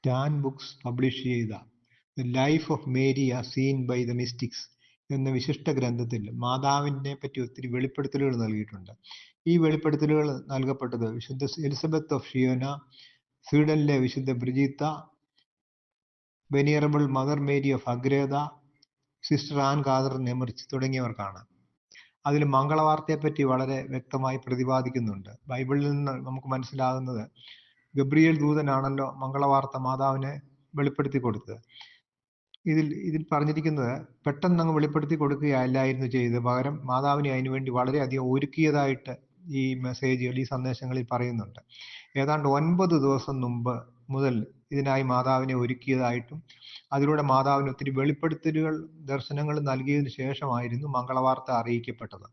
Tan books publish ചെയ്ത the life of Mary as seen by the mystics എന്ന വിശിഷ്ട ഗ്രന്ഥത്തിൽ മാതാവിനെ പറ്റി ഒത്തിരി വെളിപ്പെടുത്തലുകൾ നൽകിയിട്ടുണ്ട്. ഈ വെളിപ്പെടുത്തലുകൾ നൽകപ്പെട്ടത് വിശുദ്ധ എലിസബത്ത് ഓഫ് ഷിയോന, സ്വീഡനിലെ വിശുദ്ധ ബ്രിജീത്ത, venerable mother Mary of Agreda, sister Anne കാദർ നെമർച്ച് തുടങ്ങിയവർക്കാണ്. അതിൽ മംഗളവാർത്തയെപ്പറ്റി വളരെ വ്യക്തമായി പ്രതിപാദിക്കുന്നുണ്ട്. ബൈബിളിൽ നിന്ന് നമുക്ക് മനസ്സിലാകുന്നത് ഗബ്രിയേൽ ദൂതനാണല്ലോ മംഗളവാർത്ത മാതാവിനെ വെളിപ്പെടുത്തി കൊടുത്തത്. ഇതിൽ പറഞ്ഞിരിക്കുന്നത് പെട്ടെന്ന് അങ്ങ് വെളിപ്പെടുത്തി കൊടുക്കുകയല്ലായിരുന്നു ചെയ്ത്, പകരം മാതാവിനെ അതിനുവേണ്ടി വളരെയധികം ഒരുക്കിയതായിട്ട് ഈ മെസ്സേജുകൾ, ഈ സന്ദേശങ്ങളിൽ പറയുന്നുണ്ട്. ഏതാണ്ട് 9 ദിവസം മുമ്പ് മുതൽ ഇതിനായി മാതാവിനെ ഒരുക്കിയതായിട്ടും അതിലൂടെ മാതാവിന് ഒത്തിരി വെളിപ്പെടുത്തലുകൾ, ദർശനങ്ങൾ നൽകിയതിനു ശേഷമായിരുന്നു മംഗളവാർത്ത അറിയിക്കപ്പെട്ടത്.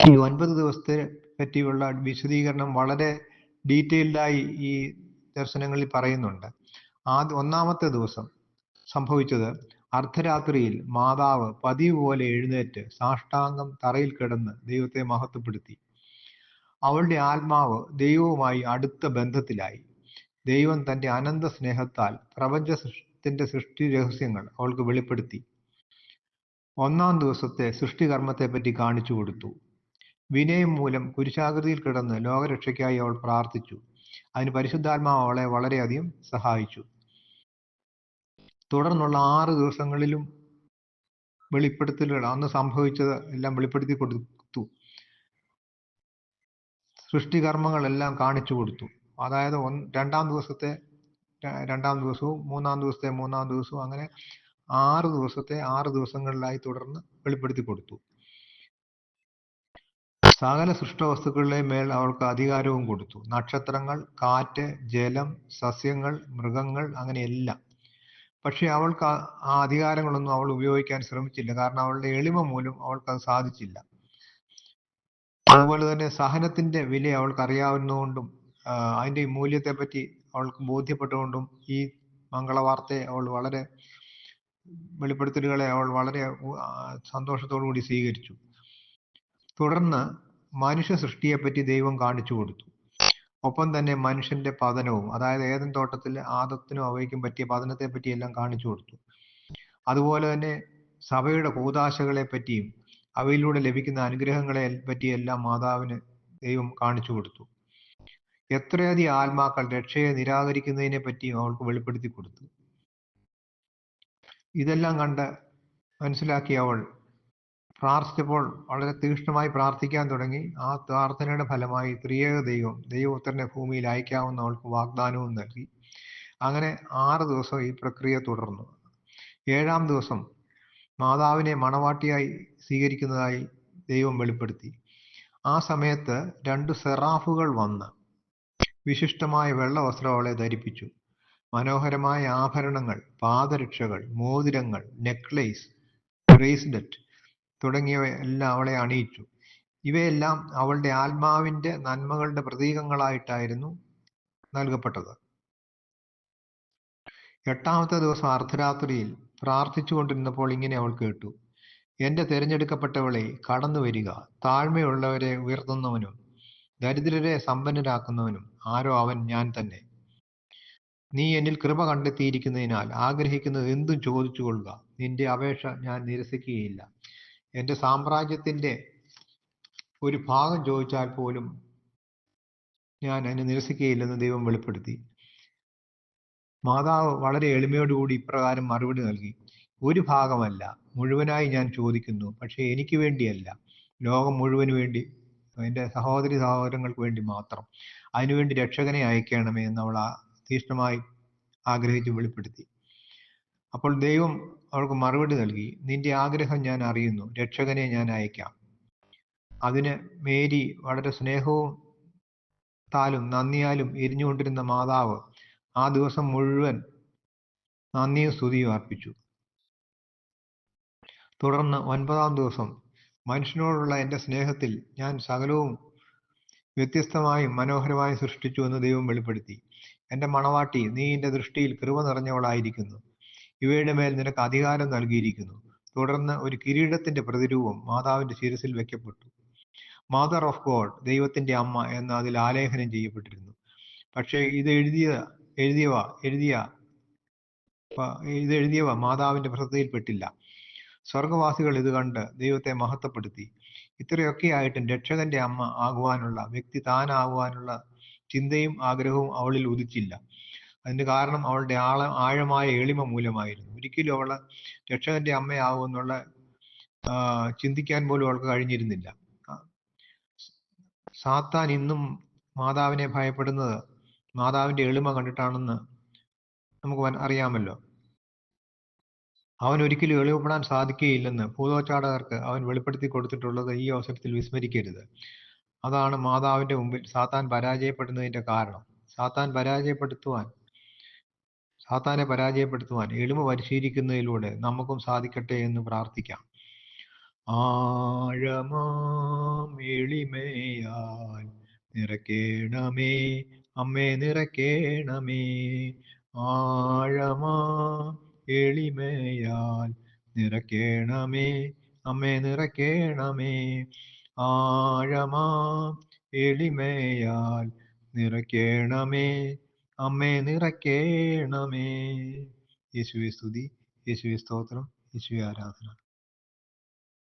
ഈ 9 ദിവസത്തെ പറ്റിയുള്ള വിശദീകരണം വളരെ ഡീറ്റെയിൽഡായി ഈ ദർശനങ്ങളിൽ പറയുന്നുണ്ട്. ഒന്നാമത്തെ ദിവസം സംഭവിച്ചത് അർദ്ധരാത്രിയിൽ മാതാവ് പതിവ് പോലെ എഴുന്നേറ്റ് സാഷ്ടാംഗം തറയിൽ കിടന്ന് ദൈവത്തെ മഹത്വപ്പെടുത്തി. അവളുടെ ആത്മാവ് ദൈവവുമായി അടുത്ത ബന്ധത്തിലായി. ദൈവം തന്റെ അനന്ത സ്നേഹത്താൽ പ്രപഞ്ചത്തിന്റെ സൃഷ്ടി രഹസ്യങ്ങൾ അവൾക്ക് വെളിപ്പെടുത്തി. ഒന്നാം ദിവസത്തെ സൃഷ്ടികർമ്മത്തെപ്പറ്റി കാണിച്ചു കൊടുത്തു. വിനയം മൂലം കുരിശാകൃതിയിൽ കിടന്ന് ലോകരക്ഷയ്ക്കായി അവൾ പ്രാർത്ഥിച്ചു. അതിന് പരിശുദ്ധാത്മാവ് അവളെ വളരെയധികം സഹായിച്ചു. തുടർന്നുള്ള 6 ദിവസങ്ങളിലും വെളിപ്പെടുത്തലുകൾ, അന്ന് സംഭവിച്ചത് എല്ലാം വെളിപ്പെടുത്തി കൊടുത്തു. സൃഷ്ടികർമ്മങ്ങളെല്ലാം കാണിച്ചു കൊടുത്തു. അതായത് രണ്ടാം ദിവസത്തെ 2-ാം ദിവസവും 3-ാം ദിവസത്തെ 3-ാം ദിവസവും, അങ്ങനെ 6 ദിവസത്തെ 6 ദിവസങ്ങളിലായി തുടർന്ന് വെളിപ്പെടുത്തി കൊടുത്തു. സകല സൃഷ്ടവസ്തുക്കളുടെ മേൽ അവൾക്ക് അധികാരവും കൊടുത്തു. നക്ഷത്രങ്ങൾ, കാറ്റ്, ജലം, സസ്യങ്ങൾ, മൃഗങ്ങൾ, അങ്ങനെ എല്ലാം. പക്ഷെ അവൾക്ക് ആ അധികാരങ്ങളൊന്നും അവൾ ഉപയോഗിക്കാൻ ശ്രമിച്ചില്ല. കാരണം അവളുടെ എളിമ മൂലം അവൾക്ക് അത് സാധിച്ചില്ല. അതുപോലെ തന്നെ സഹനത്തിന്റെ വില അവൾക്ക് അറിയാവുന്നതുകൊണ്ടും അതിന്റെ മൂല്യത്തെപ്പറ്റി അവൾക്ക് ബോധ്യപ്പെട്ടുകൊണ്ടും ഈ മംഗളവാർത്തയെ അവൾ വളരെ, വെളിപ്പെടുത്തലുകളെ അവൾ വളരെ സന്തോഷത്തോടു കൂടി സ്വീകരിച്ചു. തുടർന്ന് മനുഷ്യ സൃഷ്ടിയെപ്പറ്റി ദൈവം കാണിച്ചു കൊടുത്തു. ഒപ്പം തന്നെ മനുഷ്യന്റെ പതനവും, അതായത് ഏദൻ തോട്ടത്തിൽ ആദത്തിനും അവയ്ക്കും പറ്റിയ പതനത്തെ പറ്റിയെല്ലാം കാണിച്ചു കൊടുത്തു. അതുപോലെ തന്നെ സഭയുടെ കൂദാശകളെ പറ്റിയും അവയിലൂടെ ലഭിക്കുന്ന അനുഗ്രഹങ്ങളെ പറ്റിയെല്ലാം മാതാവിന് ദൈവം കാണിച്ചു കൊടുത്തു. എത്രയധികം ആത്മാക്കൾ രക്ഷയെ നിരാകരിക്കുന്നതിനെ പറ്റിയും അവൾക്ക് വെളിപ്പെടുത്തി കൊടുത്തു. ഇതെല്ലാം കണ്ട് മനസ്സിലാക്കി അവൾ പ്രാർത്ഥിച്ചപ്പോൾ വളരെ തീക്ഷ്ണമായി പ്രാർത്ഥിക്കാൻ തുടങ്ങി. ആ പ്രാർത്ഥനയുടെ ഫലമായി ത്രിയേക ദൈവപുത്രനെ ഭൂമിയിൽ അയക്കാമെന്ന് അവൾക്ക് വാഗ്ദാനവും നൽകി. അങ്ങനെ 6 ദിവസം ഈ പ്രക്രിയ തുടർന്നു. 7-ാം ദിവസം മാതാവിനെ മണവാട്ടിയായി സ്വീകരിക്കുന്നതായി ദൈവം വെളിപ്പെടുത്തി. ആ സമയത്ത് 2 സെറാഫുകൾ വന്ന് വിശിഷ്ടമായ വെള്ള വസ്ത്രം അവളെ ധരിപ്പിച്ചു. മനോഹരമായ ആഭരണങ്ങൾ, പാദരക്ഷകൾ, മോതിരങ്ങൾ, നെക്ലേസ്, ബ്രേസ്ലെറ്റ് തുടങ്ങിയവ എല്ലാം അവളെ അണിയിച്ചു. ഇവയെല്ലാം അവളുടെ ആത്മാവിന്റെ നന്മകളുടെ പ്രതീകങ്ങളായിട്ടായിരുന്നു നൽകപ്പെട്ടത്. 8-ാമത്തെ ദിവസം അർദ്ധരാത്രിയിൽ പ്രാർത്ഥിച്ചു കൊണ്ടിരുന്നപ്പോൾ ഇങ്ങനെ അവൾ കേട്ടു: എന്റെ തിരഞ്ഞെടുക്കപ്പെട്ടവളെ, കടന്നു വരിക. താഴ്മയുള്ളവരെ ഉയർത്തുന്നവനും ദരിദ്രരെ സമ്പന്നരാക്കുന്നവനും ആരോ അവൻ ഞാൻ തന്നെ. നീ എന്നിൽ കൃപ കണ്ടെത്തിയിരിക്കുന്നതിനാൽ ആഗ്രഹിക്കുന്നത് എന്തും ചോദിച്ചു കൊള്ളുക. നിന്റെ അപേക്ഷ ഞാൻ നിരസിക്കുകയില്ല. എന്റെ സാമ്രാജ്യത്തിന്റെ ഒരു ഭാഗം ചോദിച്ചാൽ പോലും ഞാൻ അതിനെ നിരസിക്കുകയില്ലെന്ന് ദൈവം വെളിപ്പെടുത്തി. മാതാവ് വളരെ എളിമയോടുകൂടി ഇപ്രകാരം മറുപടി നൽകി: ഒരു ഭാഗമല്ല, മുഴുവനായി ഞാൻ ചോദിക്കുന്നു. പക്ഷെ എനിക്ക് വേണ്ടിയല്ല, ലോകം മുഴുവന് വേണ്ടി, എൻ്റെ സഹോദരങ്ങൾക്ക് വേണ്ടി മാത്രം. അതിനുവേണ്ടി രക്ഷകനെ അയക്കണമേ എന്ന് അവൾ തീക്ഷ്ണമായി ആഗ്രഹിച്ച് വെളിപ്പെടുത്തി. അപ്പോൾ ദൈവം അവൾക്ക് മറുപടി നൽകി: നിന്റെ ആഗ്രഹം ഞാൻ അറിയുന്നു, രക്ഷകനെ ഞാൻ അയക്കാം. അതിന് മേരി വളരെ സ്നേഹവും താലും നന്ദിയാലും എരിഞ്ഞുകൊണ്ടിരുന്ന മാതാവ് ആ ദിവസം മുഴുവൻ നന്ദിയും സ്തുതിയും അർപ്പിച്ചു. തുടർന്ന് 9-ാം ദിവസം മനുഷ്യനോടുള്ള എൻ്റെ സ്നേഹത്തിൽ ഞാൻ സകലവും വ്യത്യസ്തമായും മനോഹരമായും സൃഷ്ടിച്ചു എന്ന് ദൈവം വെളിപ്പെടുത്തി. എൻ്റെ മണവാട്ടി, നീ എൻ്റെ ദൃഷ്ടിയിൽ കൃപ നിറഞ്ഞവളായിരിക്കുന്നു. ഇവയുടെ മേൽ നിനക്ക് അധികാരം നൽകിയിരിക്കുന്നു. തുടർന്ന് ഒരു കിരീടത്തിന്റെ പ്രതിരൂപം മാതാവിന്റെ ശിരസിൽ വെക്കപ്പെട്ടു. മദർ ഓഫ് ഗോഡ്, ദൈവത്തിന്റെ അമ്മ എന്ന് അതിൽ ആലേഖനം ചെയ്യപ്പെട്ടിരുന്നു. പക്ഷേ ഇത് എഴുതിയവ മാതാവിന്റെ ശ്രദ്ധയിൽപ്പെട്ടില്ല. സ്വർഗവാസികൾ ഇത് കണ്ട് ദൈവത്തെ മഹത്വപ്പെടുത്തി. ഇത്രയൊക്കെ ആയിട്ടും രക്ഷകന്റെ അമ്മ ആകുവാനുള്ള വ്യക്തി താനാകുവാനുള്ള ചിന്തയും ആഗ്രഹവും അവളിൽ ഉദിച്ചില്ല. അതിന് കാരണം അവളുടെ ആഴമായ എളിമ മൂലമായിരുന്നു. ഒരിക്കലും അവള് രക്ഷകന്റെ അമ്മയാകുമെന്നുള്ള ചിന്തിക്കാൻ പോലും അവൾക്ക് കഴിഞ്ഞിരുന്നില്ല. സാത്താൻ ഇന്നും മാതാവിനെ ഭയപ്പെടുന്നത് മാതാവിന്റെ എളിമ കണ്ടിട്ടാണെന്ന് നമുക്ക് അറിയാമല്ലോ. അവൻ ഒരിക്കലും എളിമപ്പെടാൻ സാധിക്കുകയില്ലെന്ന് ഭൂതോച്ചാടകർക്ക് അവൻ വെളിപ്പെടുത്തി കൊടുത്തിട്ടുള്ളത് ഈ അവസരത്തിൽ വിസ്മരിക്കരുത്. അതാണ് മാതാവിന്റെ മുമ്പിൽ സാത്താൻ പരാജയപ്പെടുന്നതിന്റെ കാരണം. സാത്താനെ പരാജയപ്പെടുത്തുവാൻ എളിമ പരിശീലിക്കുന്നതിലൂടെ നമുക്കും സാധിക്കട്ടെ എന്ന് പ്രാർത്ഥിക്കാം. ആഴമാം എളിമയാൽ നിറയ്ക്കേണമേ അമ്മേ, നിറയ്ക്കേണമേ. ആഴമാം എളിമയാൽ നിറയ്ക്കേണമേ അമ്മേ, നിറയ്ക്കേണമേ. ആഴമാം എളിമയാൽ നിറയ്ക്കേണമേ അമ്മേ, നിറയ്ക്കേണമേ. യേശുവേ സ്തുതി, യേശുവേ സ്തോത്രം, യേശുവേ ആരാധന.